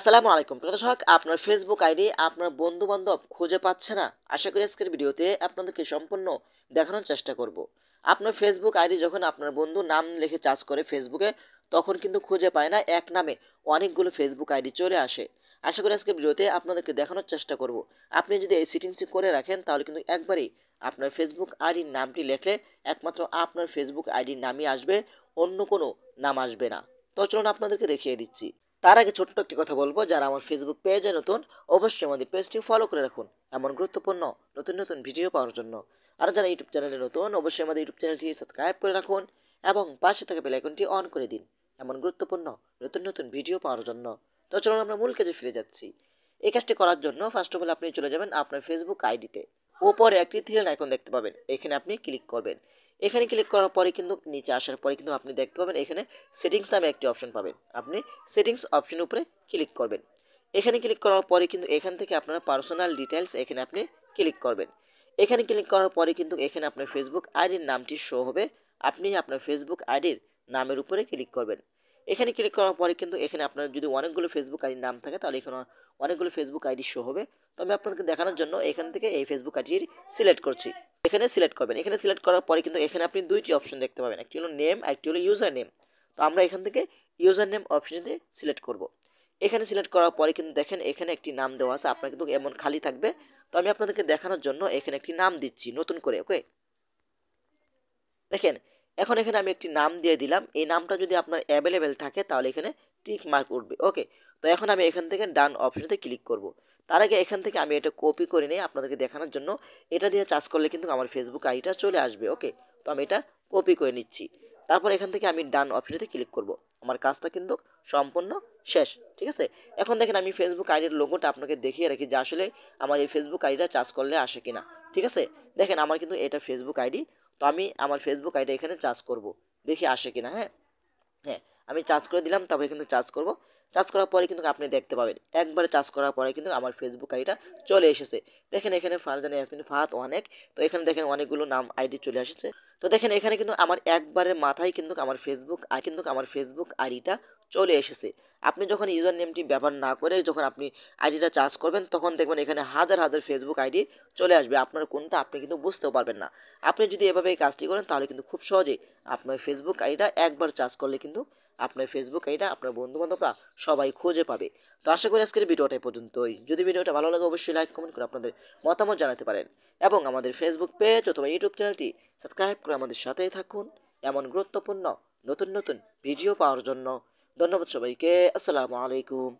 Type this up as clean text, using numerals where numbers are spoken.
আসসালামু আলাইকুম প্রিয় দর্শক, আপনার ফেসবুক আইডি আপনার বন্ধু বান্ধব খুঁজে পাচ্ছে না। আশা করি আজকের ভিডিওতে আপনাদেরকে সম্পূর্ণ দেখানোর চেষ্টা করব। আপনার ফেসবুক আইডি যখন আপনার বন্ধু নাম লিখে চার্জ করে ফেসবুকে, তখন কিন্তু খুঁজে পায় না, এক নামে অনেকগুলো ফেসবুক আইডি চলে আসে। আশা করি আজকের ভিডিওতে আপনাদেরকে দেখানোর চেষ্টা করব। আপনি যদি এই সেটিংসটি করে রাখেন তাহলে কিন্তু একবারেই আপনার ফেসবুক আইডির নামটি লেখলে একমাত্র আপনার ফেসবুক আইডির নামই আসবে, অন্য কোনো নাম আসবে না। তো চলুন আপনাদেরকে দেখিয়ে দিচ্ছি। তার আগে ছোট্ট একটি কথা বলবো, যারা আমার ফেসবুক পেজে নতুন অবশ্যই আমাদের পেজটি ফলো করে রাখুন এমন গুরুত্বপূর্ণ নতুন নতুন ভিডিও পাওয়ার জন্য। আর যারা ইউটিউব চ্যানেলে নতুন অবশ্যই আমাদের ইউটিউব চ্যানেলটি সাবস্ক্রাইব করে রাখুন এবং পাশে থাকা বেল আইকনটি অন করে দিন এমন গুরুত্বপূর্ণ নতুন নতুন ভিডিও পাওয়ার জন্য। তো চলুন আমরা মূল কাজে ফিরে যাচ্ছি। এই কাজটি করার জন্য ফার্স্ট অফ অল আপনি চলে যাবেন আপনার ফেসবুক আইডিতে। উপরে একটি থ্রি আইকন দেখতে পাবেন, এখানে আপনি ক্লিক করবেন। এখানে ক্লিক করার পরে কিন্তু নিচে আসার পরে কিন্তু আপনি দেখতে পাবেন এখানে সেটিংস নামে একটি অপশন পাবেন। আপনি সেটিংস অপশনের উপরে ক্লিক করবেন। এখানে ক্লিক করার পরে কিন্তু এখান থেকে আপনারা পার্সোনাল ডিটেলস এখানে আপনি ক্লিক করবেন। এখানে ক্লিক করার পরে কিন্তু এখানে আপনার ফেসবুক আইডির নামটি শো হবে। আপনি আপনার ফেসবুক আইডির নামের উপরে ক্লিক করবেন। এখানে ক্লিক করার পরে কিন্তু এখানে আপনার যদি অনেকগুলো ফেসবুক আইডির নাম থাকে তাহলে এখানে অনেকগুলো ফেসবুক আইডি শো হবে। তো আমি আপনাদেরকে দেখানোর জন্য এখান থেকে এই ফেসবুক আইডির সিলেক্ট করছি। এখানে সিলেক্ট করবেন। এখানে সিলেক্ট করার পরে কিন্তু এখানে আপনি দুইটি অপশন দেখতে পাবেন, একটি হলো নেম, একটি হলো ইউজার নেম। তো আমরা এখান থেকে ইউজার নেম অপশনটি সিলেক্ট করব। এখানে সিলেক্ট করার পরে কিন্তু দেখেন এখানে একটি নাম দেওয়া আছে, আপনার কিন্তু এমন খালি থাকবে। তো আমি আপনাদেরকে দেখানোর জন্য এখানে একটি নাম দিচ্ছি নতুন করে। ওকে, দেখেন এখন এখানে আমি একটি নাম দিয়ে দিলাম। এই নামটা যদি আপনার অ্যাভেলেবেল থাকে তাহলে এখানে টিক মার্ক উঠবে। ওকে, তো এখন আমি এখান থেকে ডান অপশনতে ক্লিক করব। তার আগে এখান থেকে আমি এটা কপি করে নিয়ে আপনাদেরকে দেখানোর জন্য এটা দিয়ে চার্জ করলে কিন্তু আমার ফেসবুক আইডিটা চলে আসবে। ওকে, তো আমি এটা কপি করে নিচ্ছি। তারপর এখান থেকে আমি ডান অপশনতে ক্লিক করব। আমার কাজটা কিন্তু সম্পূর্ণ শেষ। ঠিক আছে, এখন দেখেন আমি ফেসবুক আইডির লোগোটা আপনাকে দেখিয়ে রাখি যে আসলে আমার এই ফেসবুক আইডিটা চার্জ করলে আসে কিনা। ঠিক আছে, দেখেন আমার কিন্তু এটা ফেসবুক আইডি। তো আমি আমার ফেসবুক আইডি এখানে চার্জ করব, দেখি আসে কিনা। হ্যাঁ হ্যাঁ, আমি চার্জ করে দিলাম। তারপরে কিন্তু চার্জ করব। চার্জ করার পরে কিন্তু আপনি দেখতে পাবেন একবারে চার্জ করার পরে কিন্তু আমার ফেসবুক আইডিটা চলে এসেছে। দেখেন এখানে ফারজানা ইয়াসমিন ফাহাদ অনেক, তো এখানে দেখেন অনেকগুলো নাম আইডি চলে এসেছে। তো দেখেন এখানে কিন্তু আমার একবারের মাথায় কিন্তু আমার ফেসবুক আইডিটা চলে এসেছে। আপনি যখন ইউজার নেমটি ব্যবহার না করে যখন আপনি আইডিটা চার্জ করবেন তখন দেখবেন এখানে হাজার হাজার ফেসবুক আইডি চলে আসবে। আপনার কোনটা আপনি কিন্তু বুঝতেও পারবেন না। আপনি যদি এভাবে এই কাজটি করেন তাহলে কিন্তু খুব সহজেই আপনার ফেসবুক আইডিটা একবার চার্জ করলে কিন্তু আপনার ফেসবুক আইডিটা আপনার বন্ধু বান্ধবরা সবাই খুঁজে পাবে। তো আশা করি আজকের ভিডিওটা এই পর্যন্তই। যদি ভিডিওটা ভালো লাগে অবশ্যই লাইক কমেন্ট করে আপনাদের মতামত জানাতে পারেন এবং আমাদের ফেসবুক পেজ অথবা ইউটিউব চ্যানেলটি সাবস্ক্রাইব করে আমাদের সাথেই থাকুন এমন গুরুত্বপূর্ণ নতুন নতুন ভিডিও পাওয়ার জন্য। ধন্যবাদ সবাইকে। আসসালামু আলাইকুম।